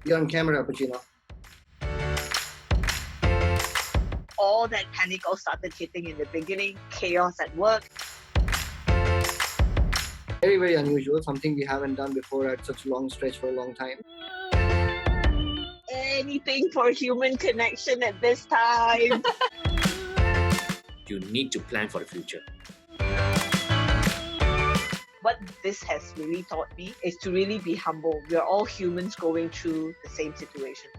You're on camera, Pacino. All that panic all started hitting in the beginning, chaos at work. Very, very unusual. Something we haven't done before at such a long stretch for a long time. Anything for human connection at this time. You need to plan for the future. What this has really taught me is to really be humble. We are all humans going through the same situation.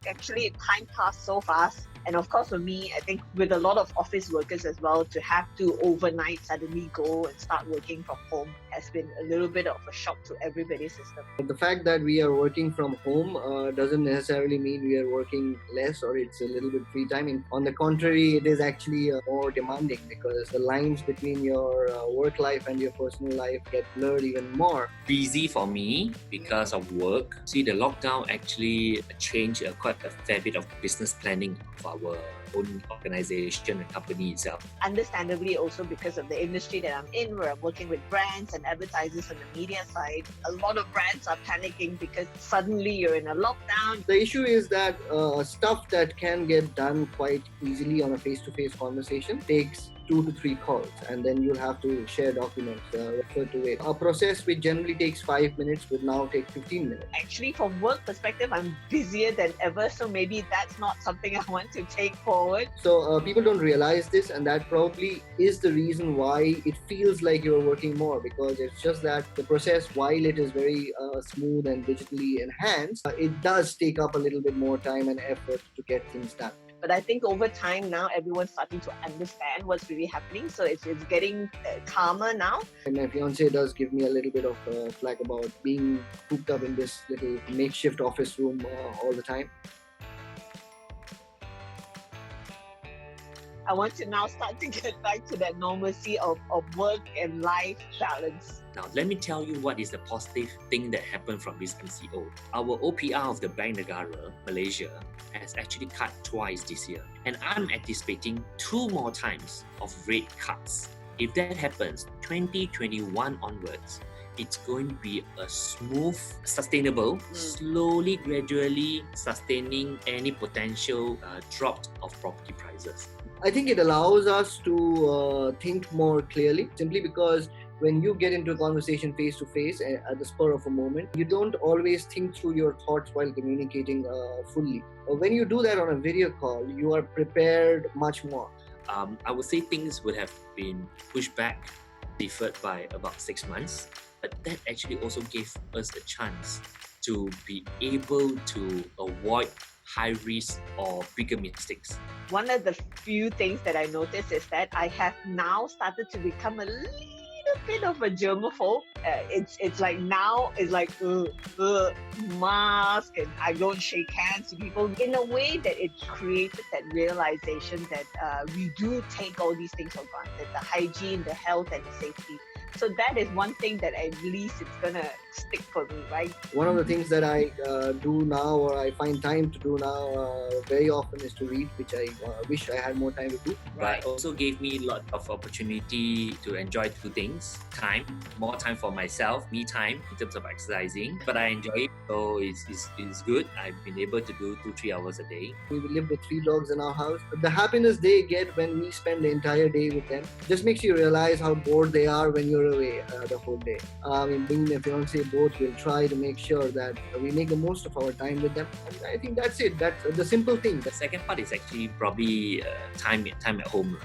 Actually, time passed so fast. And of course, for me, I think with a lot of office workers as well, to have to overnight suddenly go and start working from home has been a little bit of a shock to everybody's system. The fact that we are working from home doesn't necessarily mean we are working less or it's a little bit free time. On the contrary, it is actually more demanding because the lines between your work life and your personal life get blurred even more. Busy for me because of work. See, the lockdown actually changed quite a fair bit of business planning for our own organization and company itself. Understandably, also because of the industry that I'm in, where I'm working with brands and advertisers on the media side, a lot of brands are panicking because suddenly you're in a lockdown. The issue is that stuff that can get done quite easily on a face-to-face conversation takes 2 to 3 calls, and then you'll have to share documents, refer to it. A process which generally takes 5 minutes would now take 15 minutes. Actually, from work perspective, I'm busier than ever, so maybe that's not something I want to take forward. So people don't realize this, and that probably is the reason why it feels like you're working more, because it's just that the process, while it is very smooth and digitally enhanced, it does take up a little bit more time and effort to get things done. But I think over time now, everyone's starting to understand what's really happening. So it's getting calmer now. And my fiance does give me a little bit of flack about being cooped up in this little makeshift office room all the time. I want to now start to get back to that normalcy of work and life balance. Now, let me tell you what is the positive thing that happened from this MCO. Our OPR of the Bank Negara, Malaysia, has actually cut twice this year. And I'm anticipating 2 more times of rate cuts. If that happens, 2021 onwards, it's going to be a smooth, sustainable, slowly, gradually sustaining any potential drop of property prices. I think it allows us to think more clearly, simply because when you get into a conversation face to face at the spur of a moment, you don't always think through your thoughts while communicating fully. When you do that on a video call, you are prepared much more. I would say things would have been pushed back, deferred by about 6 months, but that actually also gave us a chance to be able to avoid high risk or bigger mistakes. One of the few things that I noticed is that I have now started to become a little bit of a germaphobe. It's like now it's like mask, and I don't shake hands to people, in a way that it created that realization that we do take all these things for granted, the hygiene, the health and the safety. So that is one thing that at least it's gonna stick for me, right? One of the things that I do now, or I find time to do now very often, is to read, which I wish I had more time to do. But also gave me a lot of opportunity to enjoy 2 things. More time for myself, me time in terms of exercising. But I enjoy it, so it's good. I've been able to do 2-3 hours a day. We live with 3 dogs in our house. The happiness they get when we spend the entire day with them just makes you realize how bored they are when you're away the whole day. Being my fiance, both will try to make sure that we make the most of our time with them. And I think that's it. That's the simple thing. The second part is actually probably time at home.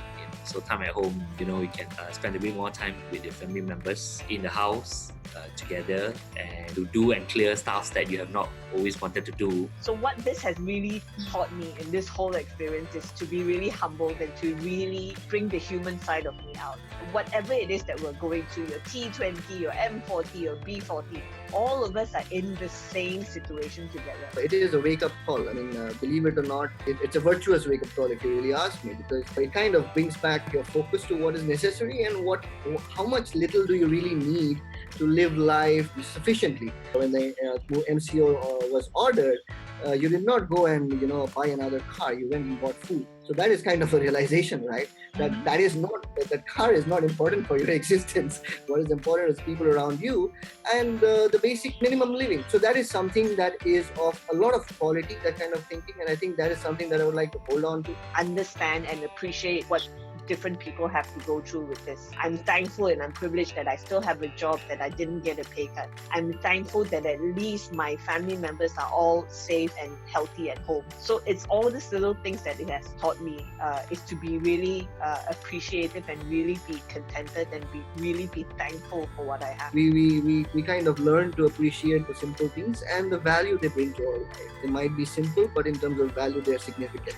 So time at home, you can spend a bit more time with your family members in the house together, and to do and clear stuff that you have not always wanted to do. So what this has really taught me in this whole experience is to be really humbled and to really bring the human side of me out. Whatever it is that we're going through, your T20, your M40, your B40, all of us are in the same situation together. It is a wake-up call. I mean, believe it or not, it's a virtuous wake-up call if you really ask me, because it kind of brings back your focus to what is necessary and how much little do you really need to live life sufficiently. When the MCO was ordered, You did not go and buy another car. You went and bought food. So that is kind of a realization, right? That car is not important for your existence. What is important is people around you and the basic minimum living. So that is something that is of a lot of quality, that kind of thinking, and I think that is something that I would like to hold on to. Understand and appreciate what different people have to go through with this. I'm thankful and I'm privileged that I still have a job, that I didn't get a pay cut. I'm thankful that at least my family members are all safe and healthy at home. So it's all these little things that it has taught me, is to be really appreciative and really be contented and really be thankful for what I have. We kind of learn to appreciate the simple things and the value they bring to our life. They might be simple, but in terms of value, they're significant.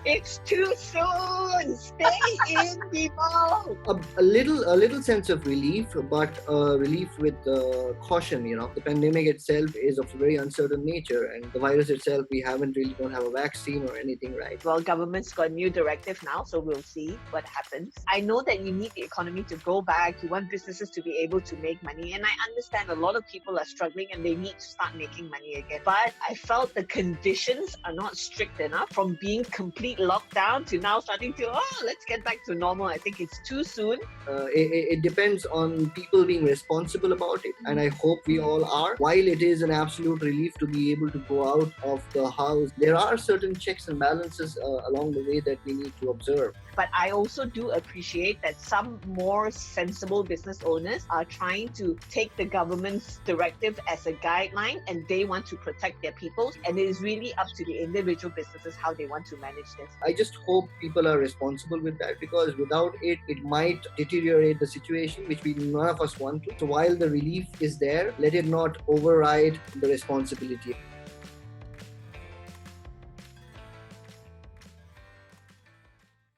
It's too soon. Stay in, people. A little sense of relief, but relief with caution. The pandemic itself is of a very uncertain nature, and the virus itself, we don't have a vaccine or anything, right? Well, government's got a new directive now, so we'll see what happens. I know that you need the economy to go back. You want businesses to be able to make money, and I understand a lot of people are struggling and they need to start making money again. But I felt the conditions are not strict enough, from being complete lockdown to now starting to, let's get back to normal. I think it's too soon. It depends on people being responsible about it, and I hope we all are. While it is an absolute relief to be able to go out of the house, there are certain checks and balances along the way that we need to observe. But I also do appreciate that some more sensible business owners are trying to take the government's directive as a guideline, and they want to protect their people. And it is really up to the individual businesses how they want to manage this. I just hope people are responsible with that, because without it, it might deteriorate the situation, which none of us want to. So while the relief is there, let it not override the responsibility.